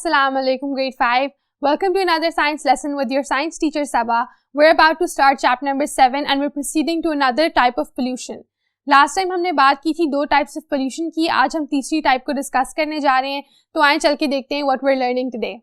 Assalamu alaikum grade 5. Welcome to another science lesson with your science teacher Sabah. We're about to start chapter number 7 and we're proceeding to another type of pollution. Last time हमने बात की थी 2 types of pollution की, आज हम तीसरी type को discuss करने जा रहे हैं, तो आए चल के देखते हैं what we're learning today.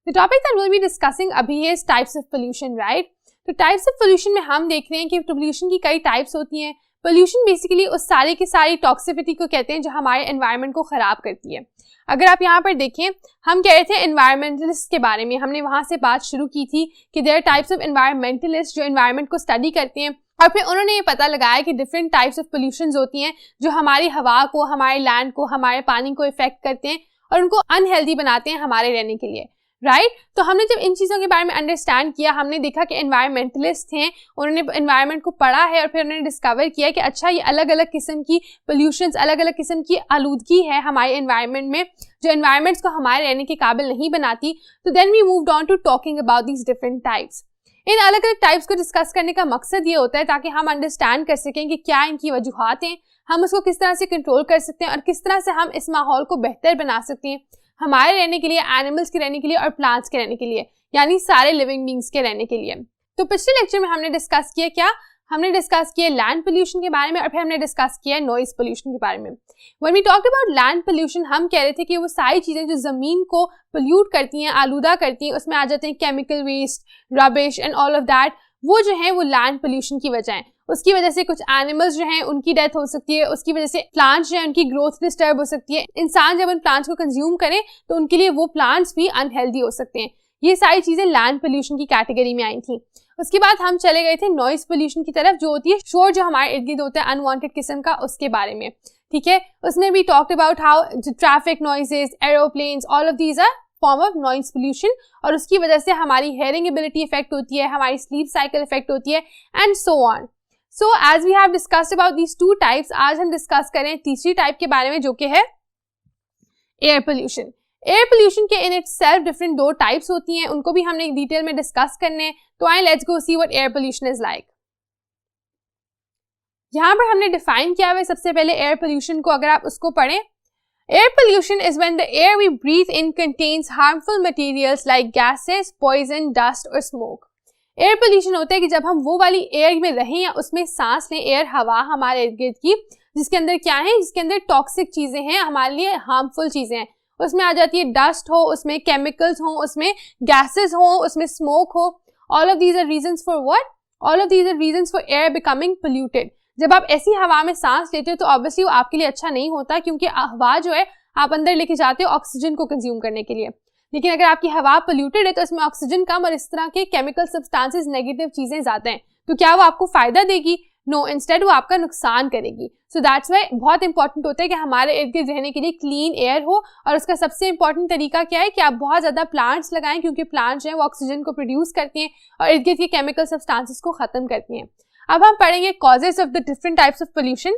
The topic that we'll be discussing अभी है types of pollution, right? तो types of pollution में हम देख रहे हैं कि pollution की कई types होती हैं. पोल्यूशन बेसिकली उस सारी की सारी टॉक्सिसिटी को कहते हैं जो हमारे एनवायरनमेंट को खराब करती है. अगर आप यहाँ पर देखें, हम कह रहे थे एनवायरमेंटलिस्ट के बारे में, हमने वहाँ से बात शुरू की थी कि देयर टाइप्स ऑफ एनवायरमेंटलिस्ट जो एनवायरनमेंट को स्टडी करते हैं, और फिर उन्होंने ये पता लगाया कि डिफरेंट टाइप्स ऑफ पोल्यूशंस होती हैं जो हमारी हवा को, हमारे लैंड को, हमारे पानी को इफेक्ट करते हैं और उनको अनहेल्दी बनाते हैं हमारे रहने के लिए, राइट? तो हमने जब इन चीज़ों के बारे में अंडरस्टैंड किया, हमने देखा कि एनवायरमेंटलिस्ट हैं, उन्होंने एनवायरनमेंट को पढ़ा है और फिर उन्होंने डिस्कवर किया कि अच्छा ये अलग अलग किस्म की पोल्यूशंस, अलग अलग किस्म की आलूदगी है हमारे एनवायरनमेंट में जो एनवायरनमेंट्स को हमारे रहने के काबिल नहीं बनाती. तो then we moved on to talking about these different types. इन अलग अलग टाइप्स को डिस्कस करने का मकसद ये होता है ताकि हम अंडरस्टैंड कर सकें कि क्या इनकी वजूहात हैं, हम उसको किस तरह से कंट्रोल कर सकते हैं और किस तरह से हम इस माहौल को बेहतर बना सकते हैं हमारे रहने के लिए, एनिमल्स के रहने के लिए और प्लांट्स के रहने के लिए, यानी सारे लिविंग बींग्स के रहने के लिए. तो पिछले लेक्चर में हमने डिस्कस किया क्या? हमने डिस्कस किया लैंड पोल्यूशन के बारे में और फिर हमने डिस्कस किया नॉइज पोल्यूशन के बारे में. When we talked about land pollution, हम कह रहे थे कि वो सारी चीज़ें जो ज़मीन को पोल्यूट करती हैं, आलूदा करती हैं, उसमें आ जाते हैं chemical waste, rubbish and all of that, वो जो है वो लैंड पोल्यूशन की वजह है. उसकी वजह से कुछ एनिमल्स जो हैं उनकी डेथ हो सकती है, उसकी वजह से प्लांट्स जो हैं उनकी ग्रोथ डिस्टर्ब हो सकती है. इंसान जब उन प्लांट्स को कंज्यूम करें तो उनके लिए वो प्लांट्स भी अनहेल्दी हो सकते हैं. ये सारी चीज़ें लैंड पोल्यूशन की कैटेगरी में आई थी. उसके बाद हम चले गए थे नॉइज पोल्यूशन की तरफ, जो होती है शोर जो हमारे इर्द गिर्द होता है अनवांटेड किस्म का, उसके बारे में. ठीक है, उसने भी talked about how traffic noises, aeroplanes, all of these are form of noise pollution और उसकी वजह से हमारी हेयरिंग एबिलिटी इफेक्ट होती है, हमारी स्लीप साइकिल इफेक्ट होती है and so on. So as we have discussed about these 2 types, आज हम डिस्कस करें तीसरी टाइप के बारे में जो कि है एयर पोल्यूशन. एयर पोल्यूशन के इन इटसेल्फ डिफरेंट 2 टाइप्स होती हैं, उनको भी हमने एक डिटेल में डिस्कस करने हैं. तो आए let's go see what air pollution is like. यहाँ पर हमने डिफाइन किया हुआ है सबसे पहले एयर पोल्यूशन को, अगर आप उसको पढ़ें. Air pollution is when the air we breathe in contains harmful materials like gases, poison, dust or smoke. Air pollution होता है कि जब हम वो वाली एयर में रहें या उसमें सांस लें, एयर हवा हमारे इर्द गिर्द की, जिसके अंदर क्या है, जिसके अंदर टॉक्सिक चीजें हैं, हमारे लिए हार्मफुल चीजें हैं. उसमें आ जाती है डस्ट हो, उसमें केमिकल्स हो, उसमें गैसेस हो, उसमें स्मोक हो. All of these are reasons for what? All of these are reasons for air becoming polluted. जब आप ऐसी हवा में सांस लेते हो तो ऑब्वियसली वो आपके लिए अच्छा नहीं होता, क्योंकि हवा जो है आप अंदर लेके जाते हो ऑक्सीजन को कंज्यूम करने के लिए. लेकिन अगर आपकी हवा पोल्यूटेड है तो इसमें ऑक्सीजन कम और इस तरह के केमिकल सब्सटेंसेस, नेगेटिव चीजें ज्यादा हैं. तो क्या वो आपको फायदा देगी? नो, इंस्टेड वो आपका नुकसान करेगी. सो दैट्स वाई बहुत इंपॉर्टेंट होता है कि हमारे इर्द गिर्द रहने के लिए क्लीन एयर हो. और उसका सबसे इंपॉर्टेंट तरीका क्या है कि आप बहुत ज्यादा प्लांट्स लगाएं, क्योंकि प्लांट्स जो है वो ऑक्सीजन को प्रोड्यूस करती हैं और इर्द गिर्द के केमिकल सब्सटेंसेस को खत्म करती हैं. अब हम पढ़ेंगे causes of the different types of pollution.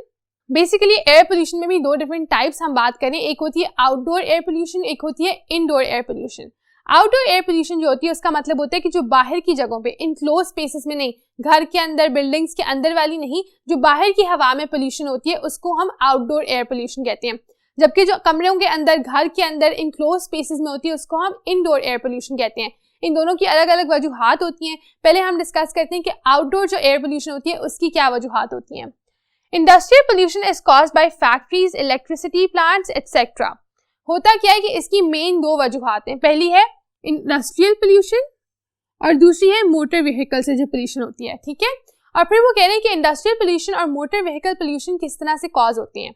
Basically air pollution में भी 2 डिफरेंट टाइप्स हम बात करें. एक होती है आउटडोर एयर पोल्यूशन, एक होती है indoor air pollution. Outdoor air pollution जो होती है उसका मतलब होता है कि जो बाहर की जगहों पे, इनक्लोज स्पेसेस में नहीं, घर के अंदर, बिल्डिंग्स के अंदर वाली नहीं, जो बाहर की हवा में पोल्यूशन होती है उसको हम आउटडोर एयर पोल्यूशन कहते हैं. जबकि जो कमरों के अंदर, घर के अंदर, इनक्लोज स्पेसेस में होती है उसको हम इनडोर एयर पोल्यूशन कहते हैं. इन दोनों की अलग अलग वजूहात होती हैं. पहले हम डिस्कस करते हैं कि आउटडोर जो एयर पोल्यूशन होती है उसकी क्या वजूहात होती हैं. Industrial pollution is caused by factories, electricity plants etcetera. होता क्या है कि इसकी मेन 2 वजूहात हैं. पहली है इंडस्ट्रियल पोल्यूशन और दूसरी है मोटर व्हीकल से जो पोल्यूशन होती है. ठीक है, और फिर वो कह रहे हैं कि इंडस्ट्रियल पोल्यूशन और मोटर व्हीकल पोल्यूशन किस तरह से कॉज होती हैं.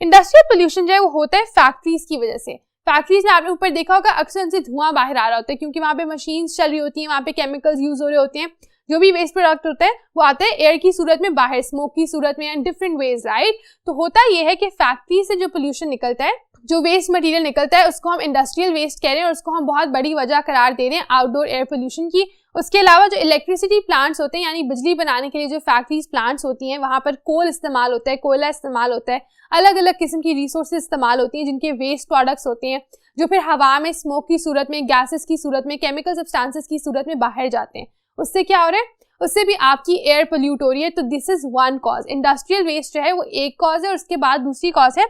इंडस्ट्रियल पोल्यूशन जो है वो होता है फैक्ट्रीज की वजह से. फैक्ट्रीज में आपने ऊपर देखा होगा अक्सर उनसे धुआं बाहर आ रहा होता है, क्योंकि वहाँ पे मशीन्स चल रही होती हैं, वहाँ पे केमिकल्स यूज हो रहे होते हैं. जो भी वेस्ट प्रोडक्ट होता है वो आता है एयर की सूरत में बाहर, स्मोक की सूरत में एंड डिफरेंट वेज, राइट? तो होता ये है कि फैक्ट्री से जो पोल्यूशन निकलता है, जो वेस्ट मटेरियल निकलता है, उसको हम इंडस्ट्रियल वेस्ट कह रहे हैं और उसको हम बहुत बड़ी वजह करार दे रहे हैं आउटडोर एयर पोल्यूशन की. उसके अलावा जो इलेक्ट्रिसिटी प्लांट्स होते हैं, यानी बिजली बनाने के लिए जो फैक्ट्रीज प्लांट्स होती हैं, वहाँ पर कोल इस्तेमाल होता है, कोयला इस्तेमाल होता है, अलग अलग किस्म की रिसोर्सेज इस्तेमाल होती हैं जिनके वेस्ट प्रोडक्ट्स होते हैं, जो फिर हवा में स्मोक की सूरत में, गैसेस की सूरत में, केमिकल सब्सटेंसेस की सूरत में बाहर जाते हैं. उससे क्या हो रहा है? उससे भी आपकी एयर पोल्यूट हो रही है. तो this is one cause. Industrial waste जो है वो एक कॉज है और उसके बाद दूसरी कॉज है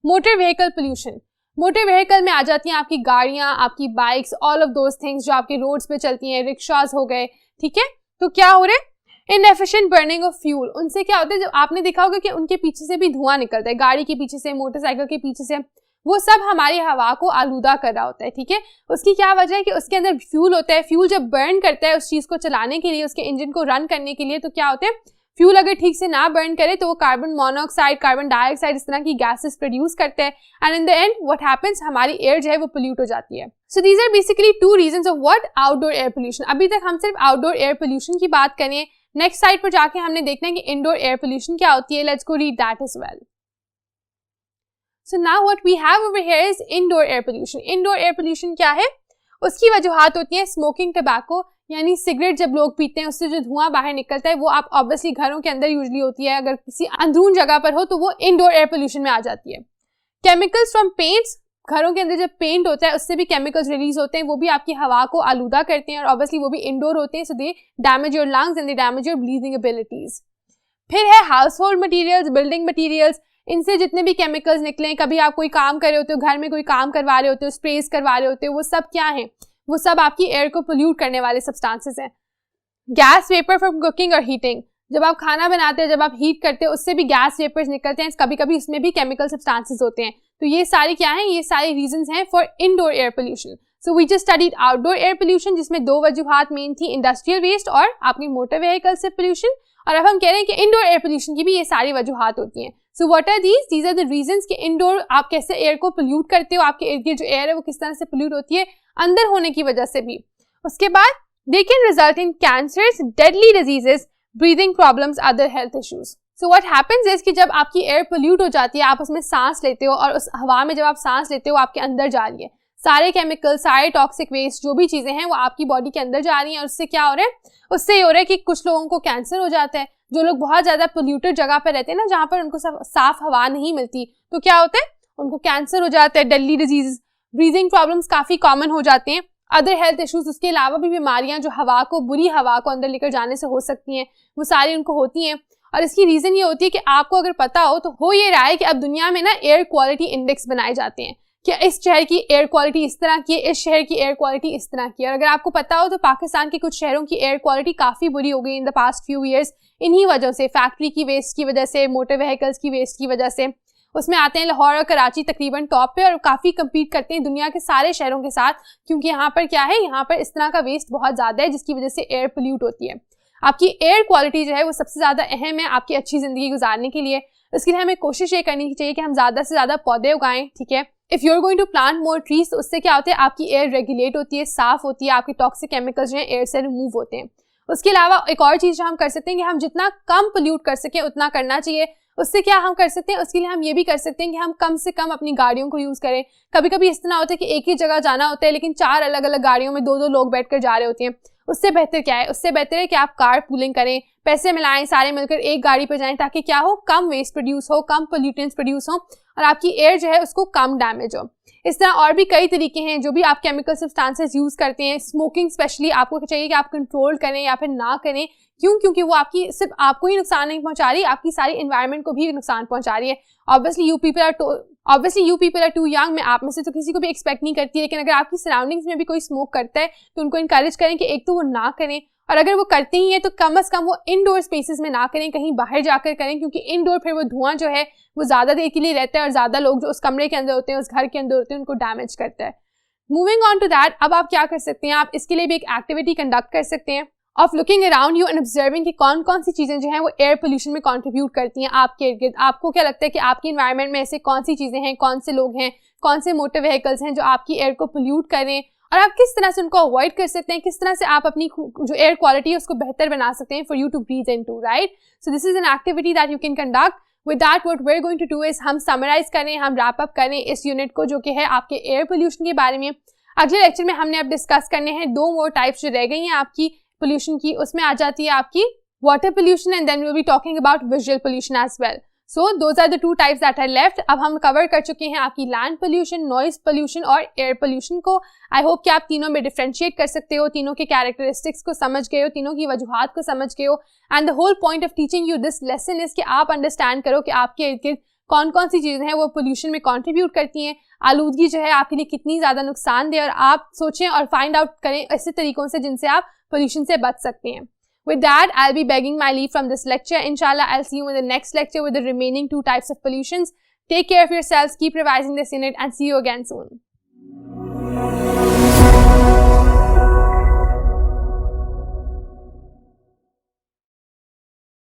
motor vehicle pollution. Motor vehicle में आ जाती हैं आपकी गाड़ियां, आपकी bikes, all of those things जो आपके रोड्स पे चलती हैं, रिक्शाज हो गए, ठीक है। तो क्या हो रहा है, इनएफिशिएंट बर्निंग ऑफ फ्यूल। उनसे क्या होता है, जब आपने देखा होगा कि उनके पीछे से भी धुआं निकलता है, गाड़ी के पीछे से, मोटरसाइकिल के पीछे से, वो सब हमारी हवा को आलूदा कर रहा होता है, ठीक है। उसकी क्या वजह है कि उसके अंदर फ्यूल होता है, फ्यूल जब बर्न करता है उस चीज को चलाने के लिए, उसके इंजन को रन करने के लिए, तो क्या होता है, फ्यूल अगर ठीक से ना बर्न करे तो वो कार्बन मोनोऑक्साइड, कार्बन डाइऑक्साइड, इस तरह की गैसेस प्रोड्यूस करते हैं, and in the end what happens, हमारी एयर जो है वो पोल्यूट हो जाती है। So these are basically 2 reasons of what, outdoor air pollution. अभी तक हम सिर्फ आउटडोर एयर पोल्यूशन की बात करें, नेक्स्ट साइड पर जाके हमने देखना है कि इंडोर एयर पोल्यूशन क्या होती है। Let's go read that as well. So now what we have over here is indoor air pollution. Indoor air pollution क्या है, उसकी वजूहात होती है स्मोकिंग टबैको, यानी सिगरेट जब लोग पीते हैं उससे जो धुआं बाहर निकलता है वो आप ऑब्वियसली घरों के अंदर यूजुअली होती है, अगर किसी अंदरून जगह पर हो तो वो इंडोर एयर पोल्यूशन में आ जाती है। केमिकल्स फ्रॉम पेंट्स, घरों के अंदर जब पेंट होता है उससे भी केमिकल्स रिलीज होते हैं, वो भी आपकी हवा को आलूदा करते हैं और ऑब्वियसली वो भी इंडोर होते हैं, so they damage your lungs and they damage your breathing abilities. फिर है household materials, building materials, इनसे जितने भी केमिकल्स निकले, कभी आप कोई काम कर रहे होते हो, घर में कोई काम करवा रहे होते हो, स्प्रेस करवा रहे होते हो, वो सब क्या है, वो सब आपकी एयर को पोल्यूट करने वाले सब्सटेंसेस हैं। गैस वेपर फ्रॉम कुकिंग और हीटिंग, जब आप खाना बनाते हो, जब आप हीट करते हो उससे भी गैस वेपर्स निकलते हैं, कभी कभी इसमें भी केमिकल सब्सटेंसेस होते हैं। तो ये सारी क्या हैं, ये सारी रीजंस हैं for indoor air pollution. So we just studied outdoor air pollution, जिसमें 2 वजूहात मेन थी, इंडस्ट्रियल वेस्ट और आपकी मोटर व्हीकल से पोल्यूशन, और अब हम कह रहे हैं कि इंडोर एयर पोल्यूशन की भी ये सारी वजूहात होती हैं। So what are these? These are the reasons कि इंडोर आप कैसे एयर को पोल्यूट करते हो, आपके इर्द गिर्द जो एयर है वो किस तरह से पोल्यूट होती है अंदर होने की वजह से भी। उसके बाद they can result in cancers, deadly diseases, breathing problems, other health issues. So what happens is कि जब आपकी एयर पोल्यूट हो जाती है, आप उसमें सांस लेते हो और उस हवा में जब आप सांस लेते हो आपके अंदर जा रही है सारे केमिकल, सारे टॉक्सिक वेस्ट, जो भी चीजें हैं वो आपकी बॉडी के अंदर जा रही हैं, और उससे क्या हो रहा है, उससे ये हो रहा है कि कुछ लोगों को कैंसर हो जाता है। जो लोग बहुत ज्यादा पोल्यूटेड जगह पर रहते हैं ना, जहाँ पर उनको साफ हवा नहीं मिलती, तो क्या होता है, उनको कैंसर हो जाता है, डेडली डिजीज, ब्रीदिंग प्रॉब्लम्स काफी कॉमन हो जाते हैं, अदर हेल्थ इश्यूज, उसके अलावा भी बीमारियां जो हवा को, बुरी हवा को अंदर लेकर जाने से हो सकती हैं, वो सारी उनको होती हैं। और इसकी रीजन ये होती है कि आपको अगर पता हो तो हो ये रहा है कि अब दुनिया में ना एयर क्वालिटी इंडेक्स बनाए जाते हैं कि इस शहर की एयर क्वालिटी इस तरह की है, इस शहर की एयर क्वालिटी इस तरह की है। और अगर आपको पता हो तो पाकिस्तान के कुछ शहरों की एयर क्वालिटी काफी बुरी हो गई in the past few years, इन्हीं वजह से, फैक्ट्री की वेस्ट की वजह से, मोटर व्हीकल्स की वेस्ट की वजह से। उसमें आते हैं लाहौर और कराची तकरीबन टॉप पे, और काफी कम्पीट करते हैं दुनिया के सारे शहरों के साथ, क्योंकि यहाँ पर क्या है, यहाँ पर इस तरह का वेस्ट बहुत ज्यादा है जिसकी वजह से एयर पोल्यूट होती है। आपकी एयर क्वालिटी जो है वो सबसे ज्यादा अहम है आपकी अच्छी जिंदगी गुजारने के लिए। इसके लिए हमें कोशिश ये करनी चाहिए कि हम ज्यादा से ज्यादा पौधे उगाएं, ठीक है। If you are going to plant more trees, तो उससे क्या होता है, आपकी एयर रेगुलेट होती है, साफ होती है, आपके टॉक्सिक केमिकल्स जो है एयर से रिमूव होते हैं। उसके अलावा एक और चीज जो हम कर सकते हैं कि हम जितना कम पोल्यूट कर सकें उतना करना चाहिए। उससे क्या हम कर सकते हैं, उसके लिए हम ये भी कर सकते हैं कि हम कम से कम अपनी गाड़ियों को यूज करें। कभी कभी इस तरह होता है कि एक ही जगह जाना होता है लेकिन 4 अलग अलग गाड़ियों में 2-2 लोग बैठकर जा रहे होते हैं। उससे बेहतर क्या है, उससे बेहतर है कि आप कार पूलिंग करें, पैसे मिलाएं, सारे मिलकर एक गाड़ी पर जाएं, ताकि क्या हो, कम वेस्ट प्रोड्यूस हो, कम पोल्यूटेंट्स प्रोड्यूस हो और आपकी एयर जो है उसको कम डैमेज हो। इस तरह और भी कई तरीके हैं जो भी आप केमिकल सब्सटेंसेस यूज करते हैं। स्मोकिंग स्पेशली आपको चाहिए कि आप कंट्रोल करें या फिर ना करें। क्यों? क्योंकि वो आपकी सिर्फ आपको ही नुकसान नहीं पहुंचा रही, आपकी सारी एनवायरनमेंट को भी नुकसान पहुंचा रही है। Obviously you people are too young, मैं आप में से तो किसी को भी एक्सपेक्ट नहीं करती, लेकिन अगर आपकी सराउंडिंग्स में भी कोई स्मोक करता है तो उनको इंकरेज करें कि एक तो वो ना करें, और अगर वो करते ही है तो कम से कम वो इंडोर स्पेसेस में ना करें, कहीं बाहर जाकर करें, क्योंकि इंडोर फिर वो धुआं जो है वो ज्यादा देर के लिए रहता है और ज्यादा लोग जो उस कमरे के अंदर होते हैं, उस घर के अंदर होते हैं, उनको डैमेज करता है। मूविंग ऑन टू दैट, अब आप क्या कर सकते हैं, आप इसके लिए भी एक एक्टिविटी कंडक्ट कर सकते हैं of looking around you and observing कि कौन कौन सी चीजें जो हैं वो एयर पोल्यूशन में कंट्रीब्यूट करती हैं आपके इर्द गिर्द। आपको क्या लगता है कि आपकी एनवायरनमेंट में ऐसे कौन सी चीजें हैं, कौन से लोग हैं, कौन से मोटर व्हीकल्स हैं जो आपकी एयर को पोल्यूट करें, और आप किस तरह से उनको अवॉइड कर सकते हैं, किस तरह से आप अपनी जो एयर क्वालिटी है उसको बेहतर बना सकते हैं for you to breathe into, right. So this is an activity that you can conduct. With that what we are going to do is, हम समराइज करें, हम रैप अप करें इस यूनिट को जो कि है आपके एयर पोल्यूशन के बारे में। अगले लेक्चर में हमने अब डिस्कस करने हैं 2 मोर टाइप्स जो रह गई हैं आपकी पोल्यूशन की। उसमें आ जाती है आपकी water pollution and then we will be talking about visual pollution as well. So those are the 2 types that are left. अब हम कवर कर चुके हैं आपकी लैंड पोल्यूशन, नॉइज पोल्यूशन और एयर पोल्यूशन को। आई होप कि आप तीनों में डिफरेंशिएट कर सकते हो, तीनों के कैरेक्टरिस्टिक्स को समझ गए हो, तीनों की वजूहात को समझ गए हो। And the whole point of teaching you this lesson is कि आप अंडरस्टैंड करो कि आपके इर्द गिर्द कौन कौन सी चीज़ें हैं वो पोल्यूशन में कंट्रीब्यूट करती हैं, आलूदगी जो है आपके लिए कितनी ज़्यादा नुकसानदेह, और आप सोचें और फाइंड आउट करें ऐसे तरीकों से जिनसे आप पोल्यूशन से बच सकते हैं. With that, I'll be begging my leave from this lecture. Inshallah, I'll see you in the next lecture with the remaining 2 types of pollutions. Take care of yourselves, keep revising this unit, and see you again soon.